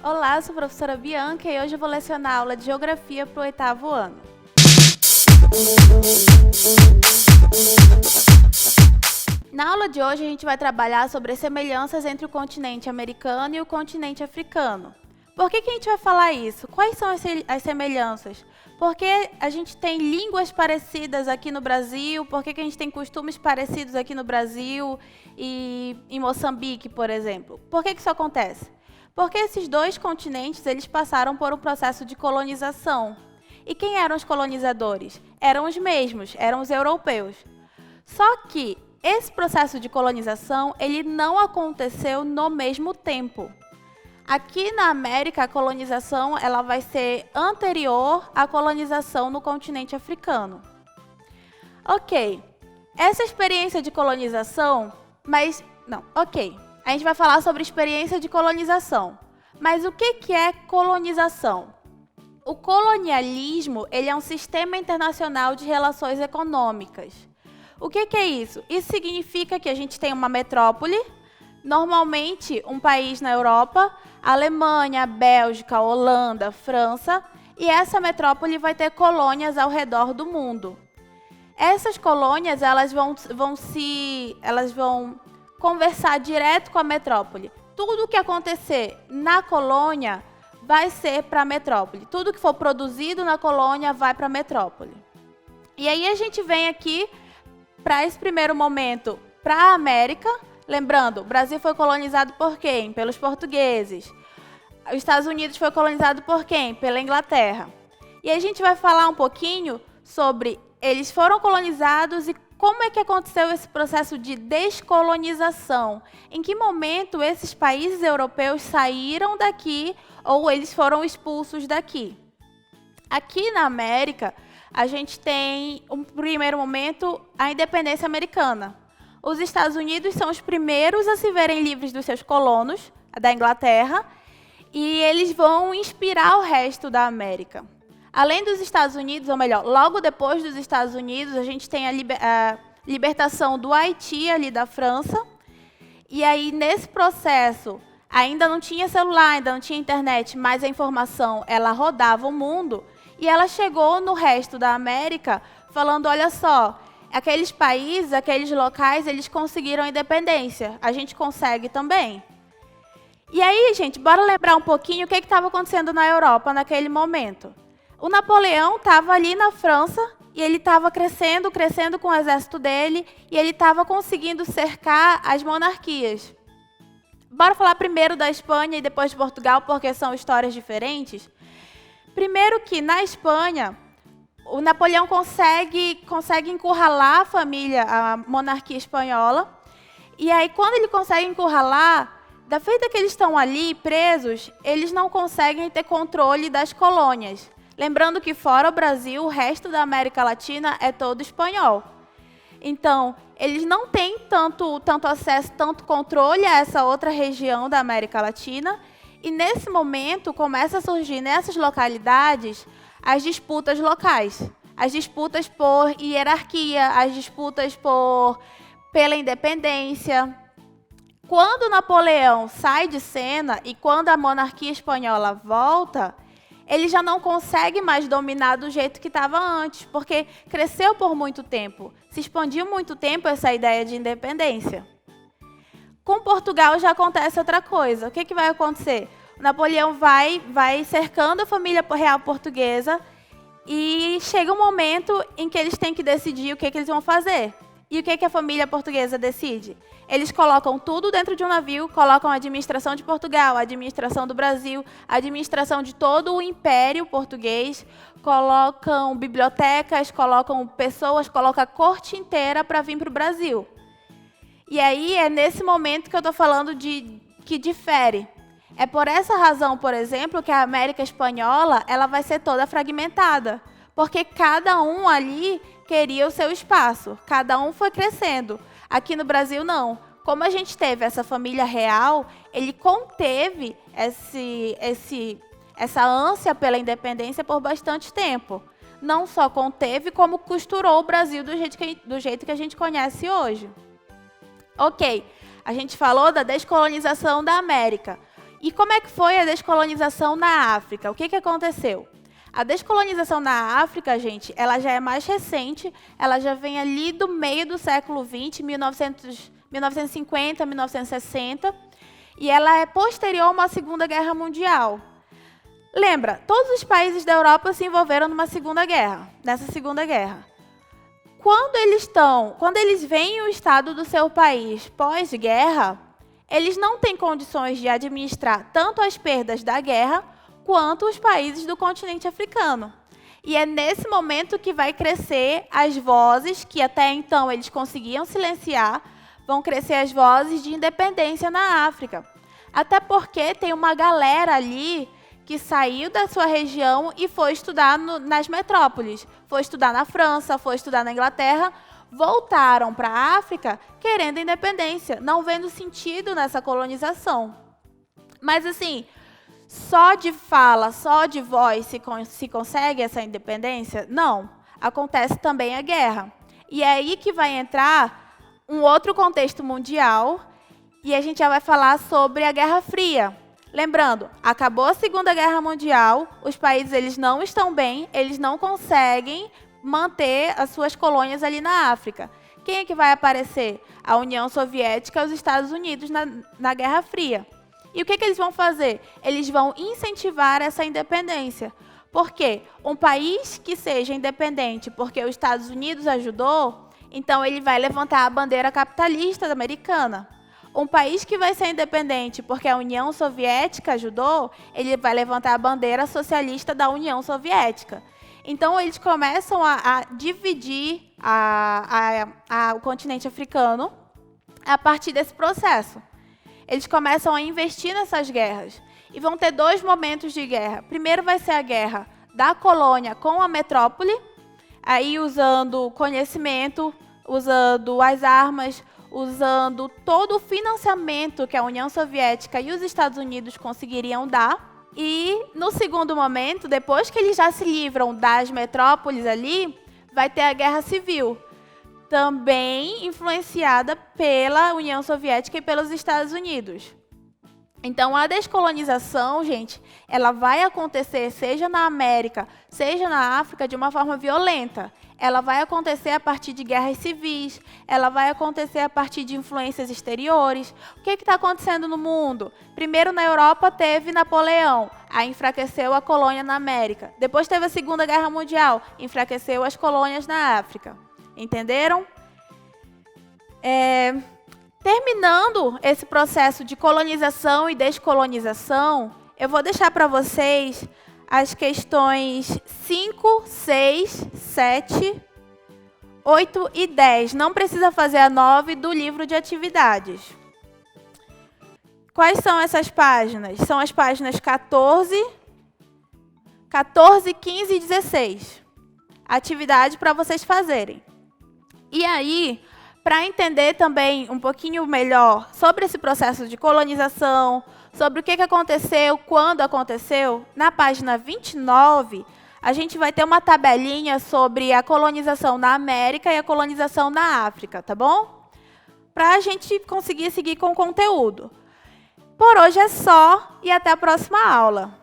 Olá, eu sou a professora Bianca e hoje eu vou lecionar a aula de Geografia para o 8º ano. Na aula de hoje a gente vai trabalhar sobre as semelhanças entre o continente americano e o continente africano. Por que a gente vai falar isso? Quais são as semelhanças? Porque a gente tem línguas parecidas aqui no Brasil, por que a gente tem costumes parecidos aqui no Brasil e em Moçambique, por exemplo? Por que isso acontece? Porque esses dois continentes eles passaram por um processo de colonização. E quem eram os colonizadores? Eram os mesmos, eram os europeus. Só que esse processo de colonização ele não aconteceu no mesmo tempo. Aqui na América, a colonização ela vai ser anterior à colonização no continente africano. Ok, essa experiência de colonização, a gente vai falar sobre experiência de colonização. Mas o que é colonização? O colonialismo ele é um sistema internacional de relações econômicas. O que é isso? Isso significa que a gente tem uma metrópole, normalmente um país na Europa, Alemanha, Bélgica, Holanda, França, e essa metrópole vai ter colônias ao redor do mundo. Essas colônias elas vão conversar direto com a metrópole. Tudo o que acontecer na colônia vai ser para a metrópole. Tudo que for produzido na colônia vai para a metrópole. E aí a gente vem aqui para esse primeiro momento para a América. Lembrando, o Brasil foi colonizado por quem? Pelos portugueses. Os Estados Unidos foi colonizado por quem? Pela Inglaterra. E a gente vai falar um pouquinho sobre eles foram colonizados e como é que aconteceu esse processo de descolonização. Em que momento esses países europeus saíram daqui ou eles foram expulsos daqui. Aqui na América, a gente tem, um primeiro momento, a independência americana. Os Estados Unidos são os primeiros a se verem livres dos seus colonos, da Inglaterra, e eles vão inspirar o resto da América. Além dos Estados Unidos, ou melhor, logo depois dos Estados Unidos, a gente tem a libertação do Haiti, ali da França, e aí nesse processo, ainda não tinha celular, ainda não tinha internet, mas a informação ela rodava o mundo, e ela chegou no resto da América falando, olha só, aqueles países, aqueles locais, eles conseguiram a independência. A gente consegue também. E aí, gente, bora lembrar um pouquinho o que estava acontecendo na Europa naquele momento. O Napoleão estava ali na França e ele estava crescendo com o exército dele e ele estava conseguindo cercar as monarquias. Bora falar primeiro da Espanha e depois de Portugal, porque são histórias diferentes. Primeiro que na Espanha o Napoleão consegue encurralar a monarquia espanhola. E aí, quando ele consegue encurralar, da feita que eles estão ali presos, eles não conseguem ter controle das colônias. Lembrando que fora o Brasil, o resto da América Latina é todo espanhol. Então, eles não têm tanto acesso, tanto controle a essa outra região da América Latina. E nesse momento, começa a surgir nessas localidades as disputas locais, as disputas por hierarquia, as disputas pela independência. Quando Napoleão sai de cena e quando a monarquia espanhola volta, ele já não consegue mais dominar do jeito que estava antes, porque cresceu por muito tempo, se expandiu muito tempo essa ideia de independência. Com Portugal já acontece outra coisa. O que vai acontecer? O Napoleão vai cercando a família real portuguesa e chega um momento em que eles têm que decidir o que eles vão fazer. E o que a família portuguesa decide? Eles colocam tudo dentro de um navio, colocam a administração de Portugal, a administração do Brasil, a administração de todo o Império Português, colocam bibliotecas, colocam pessoas, colocam a corte inteira para vir para o Brasil. E aí é nesse momento que eu estou falando que difere. É por essa razão, por exemplo, que a América Espanhola ela vai ser toda fragmentada. Porque cada um ali queria o seu espaço. Cada um foi crescendo. Aqui no Brasil, não. Como a gente teve essa família real, ele conteve essa ânsia pela independência por bastante tempo. Não só conteve, como costurou o Brasil do jeito que a gente conhece hoje. Ok, a gente falou da descolonização da América. E como é que foi a descolonização na África? O que aconteceu? A descolonização na África, gente, ela já é mais recente, ela já vem ali do meio do século XX, 1950, 1960, e ela é posterior a uma Segunda Guerra Mundial. Lembra, todos os países da Europa se envolveram nessa Segunda Guerra. Quando eles veem o estado do seu país pós-guerra, eles não têm condições de administrar tanto as perdas da guerra quanto os países do continente africano. E é nesse momento que vai crescer as vozes, que até então eles conseguiam silenciar, vão crescer as vozes de independência na África. Até porque tem uma galera ali que saiu da sua região e foi estudar nas metrópoles. Foi estudar na França, foi estudar na Inglaterra, voltaram para a África querendo independência, não vendo sentido nessa colonização. Mas, assim, só de fala, só de voz se consegue essa independência? Não. Acontece também a guerra. E é aí que vai entrar um outro contexto mundial, e a gente já vai falar sobre a Guerra Fria. Lembrando, acabou a Segunda Guerra Mundial, os países eles não estão bem, eles não conseguem manter as suas colônias ali na África. Quem é que vai aparecer? A União Soviética e os Estados Unidos na Guerra Fria. E o que eles vão fazer? Eles vão incentivar essa independência. Por quê? Um país que seja independente porque os Estados Unidos ajudou, então ele vai levantar a bandeira capitalista americana. Um país que vai ser independente porque a União Soviética ajudou, ele vai levantar a bandeira socialista da União Soviética. Então, eles começam a dividir o continente africano a partir desse processo. Eles começam a investir nessas guerras. E vão ter dois momentos de guerra. Primeiro vai ser a guerra da colônia com a metrópole, aí usando conhecimento, usando as armas, usando todo o financiamento que a União Soviética e os Estados Unidos conseguiriam dar. E, no segundo momento, depois que eles já se livram das metrópoles ali, vai ter a Guerra Civil, também influenciada pela União Soviética e pelos Estados Unidos. Então, a descolonização, gente, ela vai acontecer, seja na América, seja na África, de uma forma violenta. Ela vai acontecer a partir de guerras civis, ela vai acontecer a partir de influências exteriores. O que está acontecendo no mundo? Primeiro, na Europa, teve Napoleão, aí enfraqueceu a colônia na América. Depois teve a Segunda Guerra Mundial, enfraqueceu as colônias na África. Entenderam? Terminando esse processo de colonização e descolonização, eu vou deixar para vocês as questões 5, 6, 7, 8 e 10. Não precisa fazer a 9 do livro de atividades. Quais são essas páginas? São as páginas 14, 15 e 16. Atividade para vocês fazerem. E aí, para entender também um pouquinho melhor sobre esse processo de colonização, sobre o que aconteceu, quando aconteceu, na página 29, a gente vai ter uma tabelinha sobre a colonização na América e a colonização na África, tá bom? Para a gente conseguir seguir com o conteúdo. Por hoje é só e até a próxima aula.